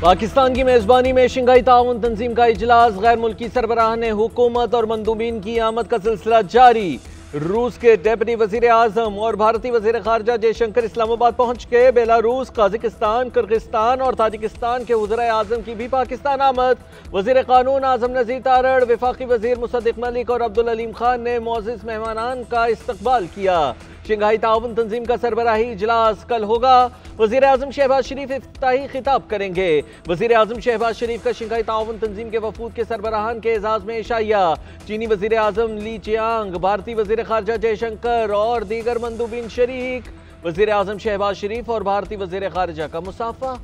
पाकिस्तान की मेजबानी में शंघाई ताउन तंजीम का इजलास, गैर मुल्की सरबराह ने हुकूमत और मंदूबीन की आमद का सिलसिला जारी। रूस के डेप्यूटी वजीर आजम और भारतीय वजीर खारजा जयशंकर इस्लामाबाद पहुंच के बेलारूस, काजाकिस्तान, किर्गिस्तान और ताजिकिस्तान के वज़ीर आजम की भी पाकिस्तान आमद। वजीर कानून आजम नज़ीर तारड़, वफाकी वजीर मुसद्दिक मलिक और अब्दुल अलीम खान ने मोअज़्ज़िज़ मेहमानान का इस्तकबाल किया। शंघाई ताउन तंजीम का सरबराही इजलास कल होगा। वजीर आजम शहबाज शरीफ इफ्तिताही खिताब करेंगे। वजीर आजम शहबाज शरीफ का शंघाई ताउन तंजीम के वफूद के सरबराहान के एजाज में इशाइया। चीनी वजीर आजम ली चियांग, भारतीय वजीर खारजा जयशंकर और दीगर मंदूबीन शरीक। वजीर आजम शहबाज शरीफ और भारतीय वजीर खारजा का मुसाफा।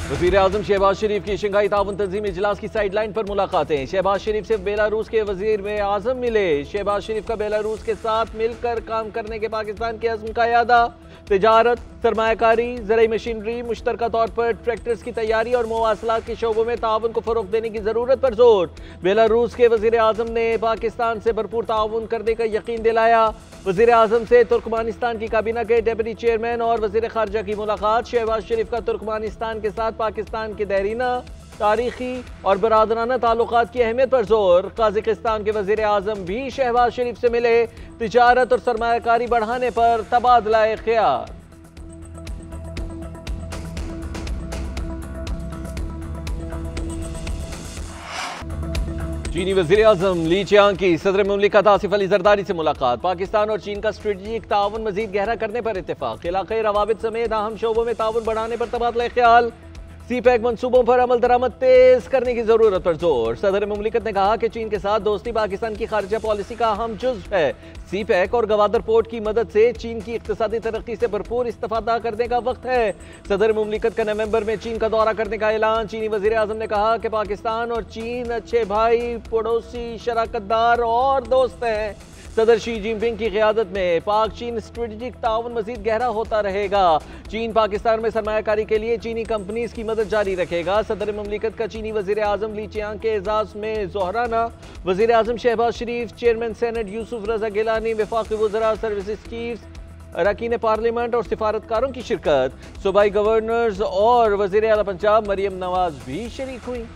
वज़ीर आज़म शहबाज शरीफ की शंघाई ताउन तंजीम इजलास की साइडलाइन पर मुलाकातें। शहबाज शरीफ से बेलारूस के वजीर में आजम मिले। शहबाज शरीफ का बेलारूस के साथ मिलकर काम करने के पाकिस्तान के अज़्म का यादा। तिजारत, सरमायाकारी, ज़राई मशीनरी, मुश्तरका तौर पर ट्रैक्टर्स की तैयारी और मवासलात के शोबों में ताउन को फ़रोग़ देने की ज़रूरत पर जोर। बेलारूस के वज़ीर आज़म ने पाकिस्तान से भरपूर ताउन करने का यकीन दिलाया। वज़ीर आज़म से तुर्कमानिस्तान की काबीना के डेप्यूटी चेयरमैन और वज़ीर खारजा की मुलाकात। शहबाज शरीफ का तुर्कमानिस्तान के साथ पाकिस्तान के देरीना, तारीखी और बरादराना ताल्लुकात की अहमियत पर जोर। काज़ाकिस्तान के वज़ीर आज़म भी शहबाज शरीफ से मिले। तिजारत और सरमायाकारी बढ़ाने पर तबादला ख्याल। चीनी वज़ीर आज़म ली चियांग की सदर मुमलिकत आसिफ अली ज़रदारी से मुलाकात। पाकिस्तान और चीन का स्ट्रेटजिक ताउन मज़ीद गहरा करने पर इत्तेफाक। इलाक़ाई रवाबित समेत अहम शोबों में ताउन बढ़ाने पर तबादला ख्याल। सी पैक मनसूबों पर अमल दरामद तेज करने की जरूरत पर जोर। सदर मुमलिकत ने कहा कि चीन के साथ दोस्ती पाकिस्तान की खारजा पॉलिसी का अहम जुज़्व है। सी पैक और गवादर पोर्ट की मदद से चीन की इक्तिसादी तरक्की से भरपूर इस्तिफादा करने का वक्त है। सदर मुमलिकत का नवंबर में चीन का दौरा करने का ऐलान। चीनी वज़ीर आज़म ने कहा कि पाकिस्तान और चीन अच्छे भाई, पड़ोसी, शराकतदार और दोस्त हैं। सदर शी जिनपिंग की क़यादत में पाक चीन स्ट्रेटजिक ताउन मज़ीद गहरा होता रहेगा। चीन पाकिस्तान में सरमायाकारी के लिए चीनी कंपनीज की मदद जारी रखेगा। सदर मुमलिकत का चीनी वज़ीर आज़म ली चियांग के एजाज में जोहराना। वज़ीर आज़म शहबाज शरीफ, चेयरमैन सेनेट यूसुफ रज़ा गिलानी, वफाकी वज़रा, सर्विसेज चीफ्स, अरकान पार्लियामेंट और सिफारतकारों की शिरकत। सूबाई गवर्नर्स और वज़ीर आला पंजाब मरियम नवाज भी शरीक हुई।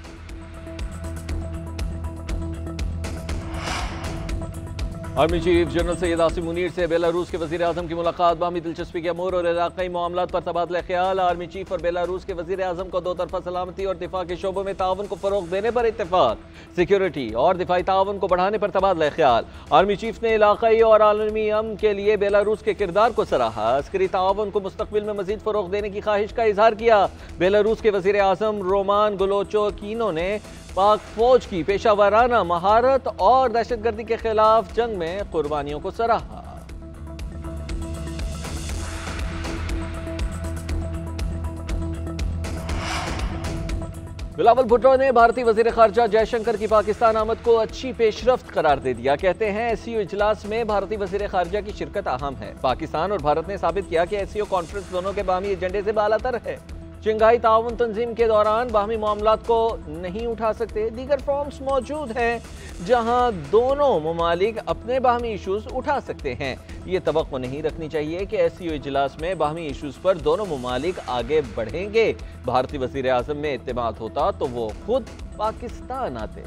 Army chief general Syed Asim Munir से बेलारूस के वज़ीर आज़म की मुलाकात। बाहमी दिलचस्पी के अमूर और इलाक़ाई मामलात पर तबादला ख्याल। आर्मी चीफ और बेलारूस के वज़ीर आज़म को दो तरफ़ा सलामती और दिफा के शोबों में ताउन को फ़रोग़ देने पर इत्तेफाक। सिक्योरिटी और दिफाई ताउन को बढ़ाने पर तबादला ख्याल। आर्मी चीफ ने इलाक़ाई और आलमी अमन के लिए बेलारूस के किरदार को सराहा। अस्करी ताउन को मुस्तक़बिल में मज़ीद फ़रोग़ देने की ख्वाहिश का इजहार किया। बेलारूस के वज़ीर आज़म रोमान गोलोचोकिनो ने पाक फौज की पेशा वाराना महारत और दहशतगर्दी के खिलाफ जंग में कुर्बानियों को सराहा। बिलावल भुट्टो ने भारतीय वज़ीर खारजा जयशंकर की पाकिस्तान आमद को अच्छी पेशरफ्त करार दे दिया। कहते हैं एससीओ इजलास में भारतीय वज़ीर खारजा की शिरकत अहम है। पाकिस्तान और भारत ने साबित किया कि एससीओ कॉन्फ्रेंस दोनों के बाहमी एजेंडे से बालातर है। शंघाई ताउन तंजीम के दौरान बाहमी मामलात को नहीं उठा सकते। दीगर फॉर्म्स मौजूद हैं जहां दोनों ममालिक अपने बाहमी इशूज़ उठा सकते हैं। ये तवक्को नहीं रखनी चाहिए कि एससीओ इजलास में बाहमी इशूज़ पर दोनों ममालिक आगे बढ़ेंगे। भारतीय वज़ीर आज़म में इत्तेमाद होता तो वो खुद पाकिस्तान आते।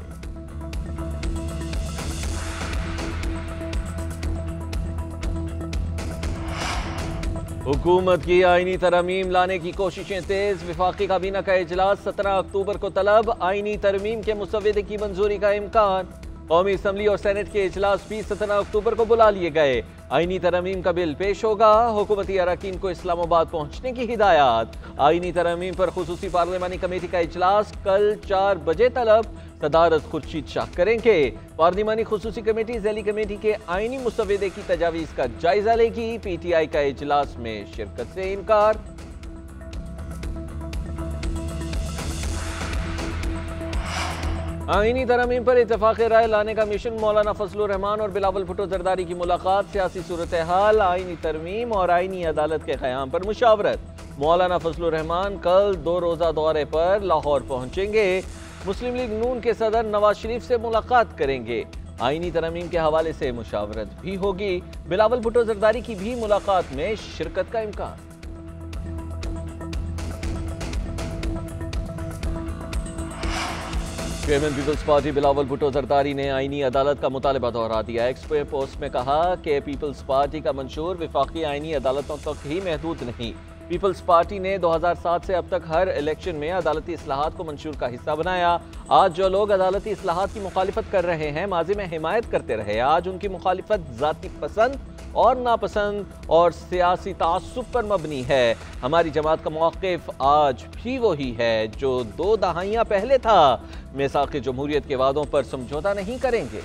हुकूमत की आईनी तरमीम लाने की कोशिशें तेज। वफाकी काबीना का इजलास 17 अक्टूबर को तलब। आईनी तरमीम के मुसव्वदे की मंजूरी का इम्कान। कौमी असम्बली और सेनेट के इजलास भी 17 अक्टूबर को बुला लिए गए। आईनी तरमीम का बिल पेश होगा। हुकूमती अरकान को इस्लामाबाद पहुंचने की हिदायत। आईनी तरमीम पर खुसूसी पार्लिमानी कमेटी का इजलास कल 4 बजे तलब। सदारत खुर्शीद शाह करेंगे। पार्लिमानी खुसूसी कमेटी ज़ैली कमेटी के आईनी मुसव्वदे की तजावीज़ का जायजा लेगी। पीटीआई का इजलास में शिरकत से इनकार। आईनी तरमीम पर इत्तेफाक राय लाने का मिशन। मौलाना फजलुर रहमान और बिलावल भुट्टो जरदारी की मुलाकात। सियासी सूरत हाल, आईनी तरमीम और आईनी अदालत के क़याम पर मुशावरत। मौलाना फजलुर रहमान कल 2 रोज़ा दौरे पर लाहौर पहुंचेंगे। मुस्लिम लीग नून के सदर नवाज शरीफ से मुलाकात करेंगे। आईनी तरमीम के हवाले से मुशावरत भी होगी। बिलावल भुट्टो जरदारी की भी मुलाकात में शिरकत का इम्कान। चेयरमैन पीपल्स पार्टी बिलावल भुट्टो जरदारी ने आईनी अदालत का मुतालबा दोहरा दिया। एक्स पे पोस्ट में कहा कि पीपल्स पार्टी का मंशूर विफाकी आईनी अदालतों तक ही महदूद नहीं। पीपल्स पार्टी ने 2007 से अब तक हर इलेक्शन में अदालती इस्लाहात को मंशूर का हिस्सा बनाया। आज जो लोग अदालती इस्लाहात की मुखालिफत कर रहे हैं, माजी में हिमायत करते रहे। आज उनकी मुखालिफत जाती पसंद और नापसंद और सियासी तासुब पर मबनी है। हमारी जमात का मौक़िफ़ आज भी वही है जो 2 दहाइयाँ पहले था। मिसाक़ जमहूरियत के वादों पर समझौता नहीं करेंगे।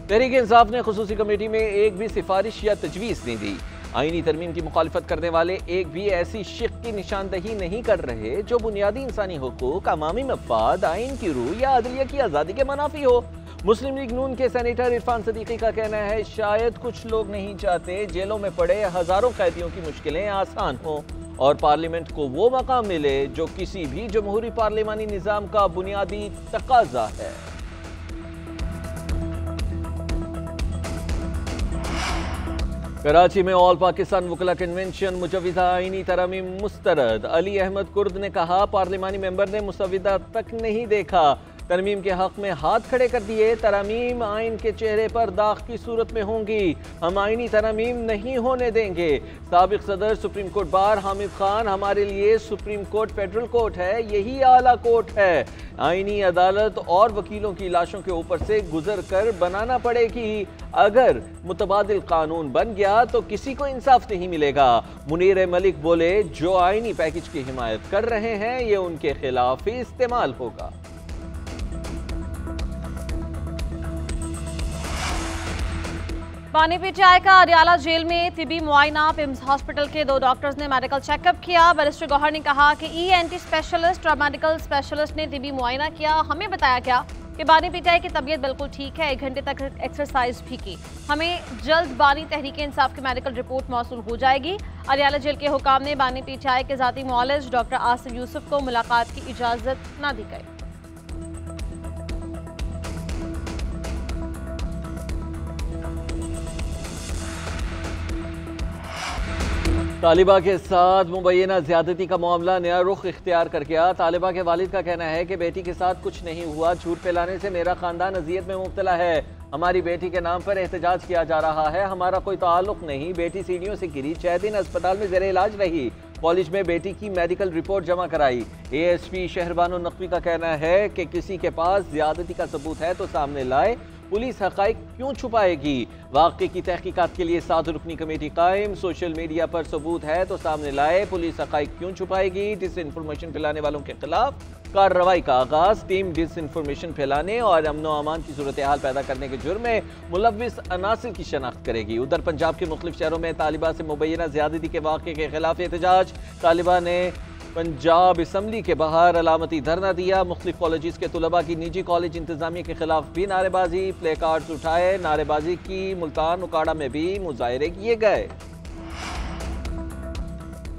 तहरीक इंसाफ ने खुसूसी कमेटी में एक भी सिफारिश या तजवीज़ नहीं दी। आईनी तरमीम की मुखालिफत करने वाले एक भी ऐसी शिक की निशानदही नहीं कर रहे जो बुनियादी इंसानी हुकूक, अवामी मफाद, आइन की रूह या अदलिया की आज़ादी के मुनाफी हो। मुस्लिम लीग नून के सेनेटर इरफान सदीकी का कहना है, शायद कुछ लोग नहीं चाहते जेलों में पड़े हज़ारों कैदियों की मुश्किलें आसान हों और पार्लियामेंट को वो मकाम मिले जो किसी भी जमहूरी पार्लिमानी निज़ाम का बुनियादी तकाजा है। कराची में ऑल पाकिस्तान वकला कन्वेंशन मुजविदा आईनी तरमीम मुस्तरद। अली अहमद कुर्द ने कहा, पार्लिमानी मेंबर ने मुसविदा तक नहीं देखा, तरमीम के हक में हाथ खड़े कर दिए। तरमीम आइन के चेहरे पर दाग की सूरत में होंगी, हम आईनी तरमीम नहीं होने देंगे। साबिक सदर supreme court bar Hamid Khan, हमारे लिए सुप्रीम कोर्ट फेडरल कोर्ट है, यही आला कोर्ट है। आईनी अदालत और वकीलों की लाशों के ऊपर से गुजर कर बनाना पड़ेगी। अगर मुतबादिल कानून बन गया तो किसी को इंसाफ नहीं मिलेगा। मुनीर मलिक बोले, जो आईनी पैकेज की हिमायत कर रहे हैं ये उनके खिलाफ ही इस्तेमाल होगा। बानीपीटीआई का अडियाला जेल में तिबी मुआयना। पिम्स हॉस्पिटल के 2 डॉक्टर्स ने मेडिकल चेकअप किया। बैरिस्टर गौहर ने कहा कि ENT स्पेशलिस्ट और मेडिकल स्पेशलिस्ट ने तिबी मुआयना किया। हमें बताया गया कि बानीपीटीआई की तबीयत बिल्कुल ठीक है, 1 घंटे तक एक्सरसाइज भी की। हमें जल्द बानी तहरीक इंसाफ की मेडिकल रिपोर्ट मौसूल हो जाएगी। अडियाला जेल के हुकाम ने बानीपीटीआई के ज़ाती मुआलिज डॉक्टर आसिफ यूसुफ को मुलाकात की इजाज़त न दी गई। तालिबा के साथ मुबैना ज्यादती का मामला नया रुख इख्तियार कर गया। तालिबा के वालिद का कहना है कि बेटी के साथ कुछ नहीं हुआ, झूठ फैलाने से मेरा खानदान अजियत में मुब्तला है। हमारी बेटी के नाम पर एहतजाज किया जा रहा है, हमारा कोई ताल्लुक नहीं। बेटी सीढ़ियों से गिरी, 6 दिन अस्पताल में ज़ेरे इलाज रही। कॉलेज में बेटी की मेडिकल रिपोर्ट जमा कराई। ASP शहरबानो नकवी का कहना है कि किसी के पास ज्यादती का सबूत है तो सामने लाए, पुलिस हक़ाइक़ क्यों छुपाएगी। वाक़े की तहकीकात के लिए 7 रुकनी कमेटी कायम। सोशल मीडिया पर सबूत है तो सामने लाए, पुलिस हक़ाइक़ क्यों छुपाएगी। डिसइंफॉर्मेशन फैलाने वालों के खिलाफ कार्रवाई का आगाज। टीम डिसइंफॉर्मेशन फैलाने और अमनो अमान की सूरत हाल पैदा करने के जुर्म में मुलव्विस अनासिर की शनाख्त करेगी। उधर पंजाब के मुख्तलिफ शहरों में तालिबा से मुबैना ज्यादती के वाक़े के खिलाफ एहतजाज। तालिबा ने पंजाब असम्बली के बाहर अलामती धरना दिया। मुख्तलिफ कॉलेज के तुलबा की निजी कॉलेज इंतजामिया के खिलाफ भी नारेबाजी, प्ले कार्ड्स उठाए। नारेबाजी की मुल्तान उकाड़ा में भी मुजाहरे किए गए।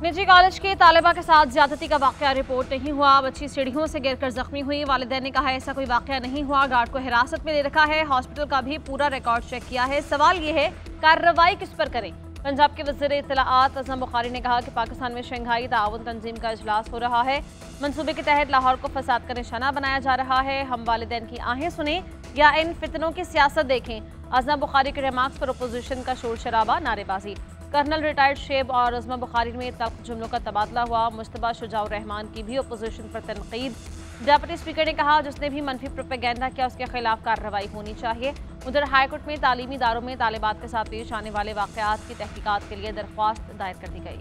निजी कॉलेज के तालिबा के साथ ज्यादती का वाकया रिपोर्ट नहीं हुआ। बच्ची सीढ़ियों से गिरकर जख्मी हुई। वालिदैन ने कहा ऐसा कोई वाकया नहीं हुआ, गार्ड को हिरासत में ले रखा है। हॉस्पिटल का भी पूरा रिकॉर्ड चेक किया है। सवाल ये है कार्रवाई किस पर करें। पंजाब के वज़ीर इत्तलाआत अज़म बुखारी ने कहा कि पाकिस्तान में शंघाई ताउन तंजीम का इजलास हो रहा है। मंसूबे के तहत लाहौर को फसाद का निशाना बनाया जा रहा है। हम वालिदैन की आहें सुने या इन फितनों की सियासत देखें। अज़म बुखारी के रिमार्क्स पर अपोजिशन का शोर शराबा, नारेबाजी। कर्नल रिटायर्ड शेब और अज़म बुखारी में तल्ख जुमलों का तबादला हुआ। मुश्तबा शुजाउर रहमान की भी अपोजिशन पर तनकीद। डेप्यूटी स्पीकर ने कहा जिसने भी मनफी प्रोपेगेंडा किया उसके खिलाफ कार्रवाई होनी चाहिए। उधर हाईकोर्ट में तालीमी इदारों में तालिबात के साथ पेश आने वाले वाक़यात की तहकीकात के लिए दरख्वास्त दायर कर दी गई।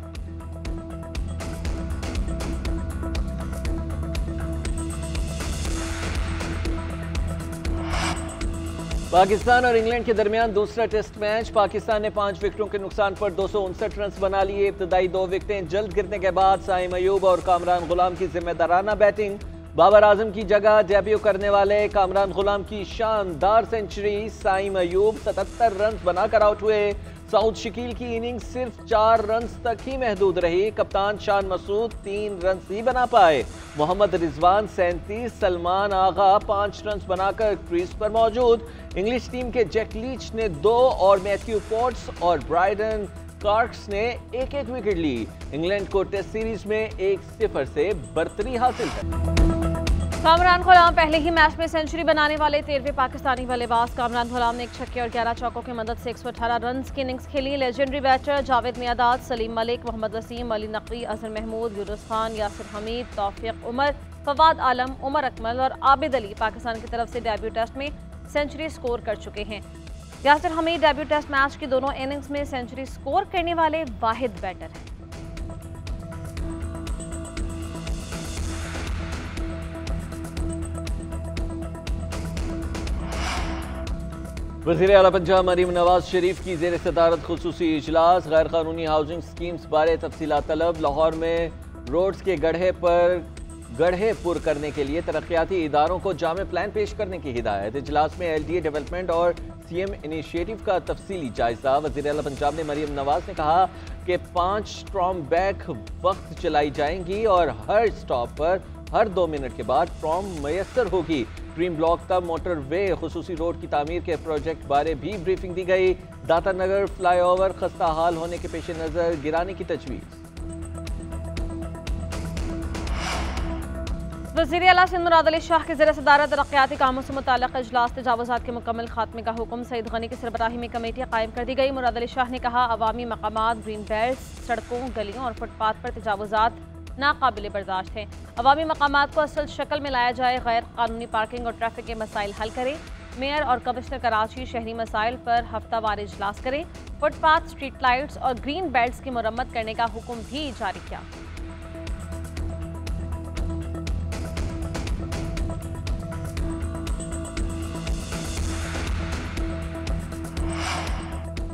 पाकिस्तान और इंग्लैंड के दरमियान दूसरा टेस्ट मैच। पाकिस्तान ने 5 विकेटों के नुकसान पर 259 रन बना लिए। इब्तदाई 2 विकेटें जल्द गिरने के बाद साइम अयूब और कामरान गुलाम की जिम्मेदाराना बैटिंग। बाबर आजम की जगह डेब्यू करने वाले कामरान गुलाम की शानदार सेंचुरी। साइम अयूब 77 रन बनाकर आउट हुए। साउद शकील की इनिंग्स सिर्फ 4 रन तक ही महदूद रही। कप्तान शान मसूद 3 रन ही बना पाए। मोहम्मद रिजवान 37, सलमान आगा 5 रन बनाकर क्रीज पर मौजूद। इंग्लिश टीम के जैक लीच ने 2 और मैथ्यू पॉट्स और ब्राइडन स्पार्क्स ने एक विकेट ली। इंग्लैंड को टेस्ट सीरीज में 1-0 से बरतरी हासिल है। कामरान गुलाम पहले ही मैच में सेंचुरी बनाने वाले 13वें पाकिस्तानी बल्लेबाज कामरान गुलाम ने 1 छक्के और 11 चौकों की मदद से 118 रन की इनिंग्स खेली। लेजेंडरी बैटर जावेद मियादाद, सलीम मलिक, मोहम्मद वसीम, अली नकवी, अजहर महमूद, यूनुस खान, यासिर हमीद, तौफीक उमर, फवाद आलम, उमर अकमल और आबिद अली पाकिस्तान की तरफ से डेब्यू टेस्ट में सेंचुरी स्कोर कर चुके हैं। Yasir Hameed debut test match की दोनों इनिंग्स में सेंचुरी स्कोर करने वाले वाहिद बैटर हैं। वज़ीर आला पंजाब मरीम नवाज शरीफ की ज़ेर सदारत खुसूसी इजलास। गैर कानूनी हाउसिंग स्कीम्स बारे तफसीलात तलब। लाहौर में रोड्स के गड्ढे पुर करने के लिए तरक्याती इदारों को जामे प्लान पेश करने की हिदायत। इजलास में LDA डेवलपमेंट और CM इनिशिएटिव का तफसीली जायजा। वज़ीर आला पंजाब ने मरीम नवाज ने कहा कि 5 ट्रॉम बैक वक्त चलाई जाएंगी और हर स्टॉप पर हर 2 मिनट के बाद ट्रॉम मैसर होगी। ड्रीम ब्लॉक तक मोटर वे खुसूसी रोड की तामीर के प्रोजेक्ट बारे भी ब्रीफिंग दी गई। दाता नगर फ्लाईओवर खस्ता हाल होने के पेश नजर गिराने की तजवीज़। वज़ीर आला सिंध मुराद अली शाह की ज़ेर सदारत तरक्याती कामों से मुताल्लिक़ इजलास तजावुज़ात के मुकम्मल खात्मे का हुक्म। सईद गनी की सरबराही में कमेटियाँ कायम कर दी गई। मुराद अली शाह ने कहा अवामी मकामात, ग्रीन बेल्ट, सड़कों, गलियों और फुटपाथ पर तजावुज़ात नाकाबिले बर्दाश्त हैं। अवामी मकामात को असल शक्ल में लाया जाए। गैर कानूनी पार्किंग और ट्रैफिक के मसाइल हल करें। मेयर और कमिश्नर कराची शहरी मसाइल पर हफ्तावार इजलास करें। फुटपाथ, स्ट्रीट लाइट्स और ग्रीन बेल्ट्स की मुरम्मत करने का हुक्म भी जारी किया।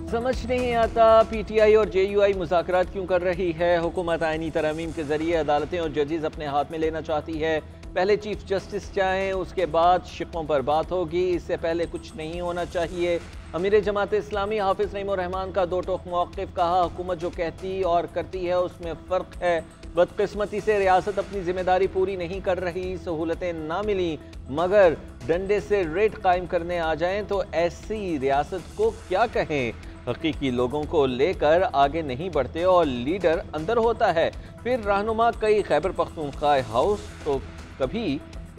समझ नहीं आता PTI और JUI मुज़ाकरात क्यों कर रही है। हुकूमत आईनी तरमीम के जरिए अदालतें और जजेस अपने हाथ में लेना चाहती है। पहले चीफ जस्टिस जाएं, उसके बाद शिकों पर बात होगी। इससे पहले कुछ नहीं होना चाहिए। अमीर जमात इस्लामी हाफिज नईमुर रहमान का दो टोक मौक़िफ़। कहा हुकूमत जो कहती और करती है उसमें फ़र्क है। बदकिस्मती से रियासत अपनी जिम्मेदारी पूरी नहीं कर रही। सहूलतें ना मिली मगर डंडे से रेट कायम करने आ जाएं तो ऐसी रियासत को क्या कहें। हकीकी लोगों को लेकर आगे नहीं बढ़ते और लीडर अंदर होता है। फिर रहनुमा कई खैबर पख्तूनख्वा हाउस तो कभी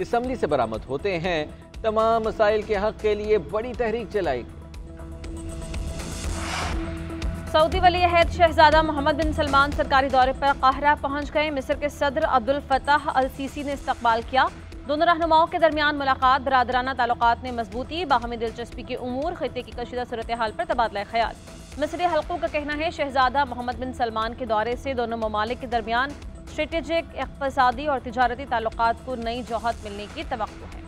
असम्बली से बरामद होते हैं। तमाम मसाइल के हक के लिए बड़ी तहरीक चलाई। सऊदी वली अहद शहजादा मोहम्मद बिन सलमान सरकारी दौरे पर काहिरा पहुंच गए। मिस्र के सदर अब्दुल फताह अल सीसी ने इस्तकबाल किया। दोनों रहनुमाओं के दरमियान मुलाकात। बरादराना ताल्लुकात में मजबूती। बाहमी दिलचस्पी के उमूर। खित्ते की कशीदा सूरत हाल पर तबादला ख्याल। मिस्री हल्कों का कहना है शहजादा मोहम्मद बिन सलमान के दौरे से दोनों ममालिक के दरमियान स्ट्रेटेजिक, इक़्तिसादी और तिजारती ताल्लुकात को नई जौहत मिलने की तवक्को है।